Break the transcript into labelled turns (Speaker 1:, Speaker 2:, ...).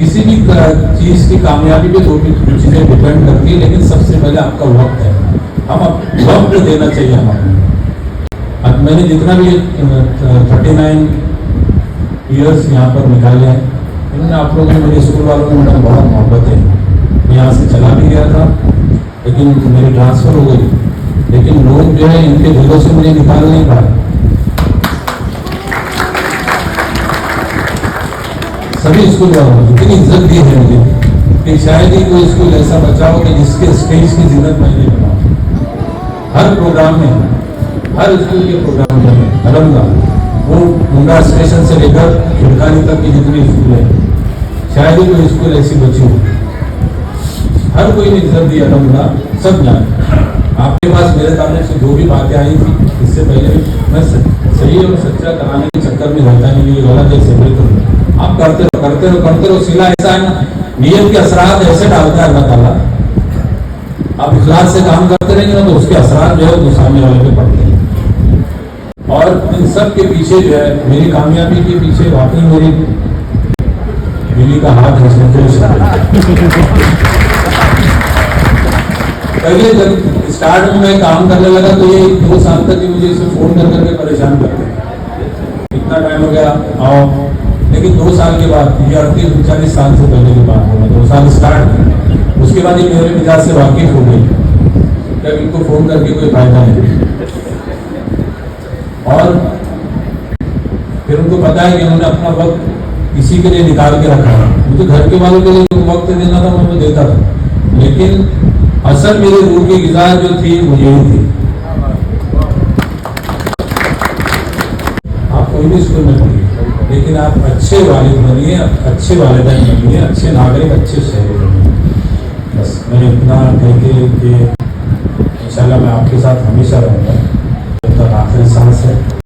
Speaker 1: किसी भी चीज की कामयाबी पे दो चीजें डिपेंड करती है, लेकिन सबसे पहले आपका वक्त है। हम वक्त देना चाहिए हमें। अब मैंने जितना भी 39 ईयर्स यहाँ पर निकाले हैं, इन्होंने आप लोगों ने, मेरे स्कूल वालों ने मेरा बहुत मोहब्बत है। मैं यहाँ से चला भी गया था, लेकिन मेरी ट्रांसफर हो गई, लेकिन लोग जो है इनके दिलों से मुझे निकाल नहीं पाए। सभी स्कूल वालों ने इतनी इज्जत दी है मुझे कि शायद ही कोई स्कूल ऐसा बचा हो कि जिसके स्टेज की जिन्नत मैं नहीं बनाऊं। हर प्रोग्राम में, हर स्कूल के प्रोग्राम में अलहमदा, वो मुंडा स्टेशन से लेकर खिड़कानी तक की जितनी स्कूल है, शायद ही कोई स्कूल ऐसी बची हो। हर कोई ने इज्जत दी अलहमदा, सब जाने। आपके पास मेरे ताल्लुक से जो भी बातें आई थी, इससे पहले भी मैं सही और सच्चा कराने के चक्कर में रहता नहीं, ये गलत है, से बिल्कुल आप करते रहो। सिला ऐसा है ना, नियत के असरात ऐसे डालता है अल्लाह ताला। आप इखलास से काम करते रहेंगे ना, तो उसके असरात जो है वो सामने वाले पे पड़ते हैं। और इन सब के पीछे जो है, मेरी कामयाबी के पीछे वाकई मेरी बीवी का हाथ है। पहले जब स्टार्ट में मैं काम करने लगा तो ये 2 साल तक मुझे इसे फोन कर करके परेशान करते, इतना टाइम हो गया आओ। लेकिन 2 साल के बाद, ये 38-39 साल से पहले की बात होगा, 2 साल स्टार्ट, उसके बाद ये मेरे मिजाज से वाकिफ हो गई कि इनको फोन करके कोई फायदा नहीं। और फिर उनको पता है कि उन्होंने अपना वक्त इसी के लिए निकाल के रखा है। मुझे घर के वालों के लिए जो वक्त देना था मैं देता था, लेकिन असल मेरी रूह की ग़िज़ा जो थी वो यही थी। आप कोई भी स्कूल में पढ़िए, लेकिन आप अच्छे वालिद बनिए, अच्छे वालिदैन बनिए, अच्छे नागरिक, अच्छे शहरी बनिए। बस मैं इतना कह के इंशाल्लाह मैं आपके साथ हमेशा रहूँगा जब तक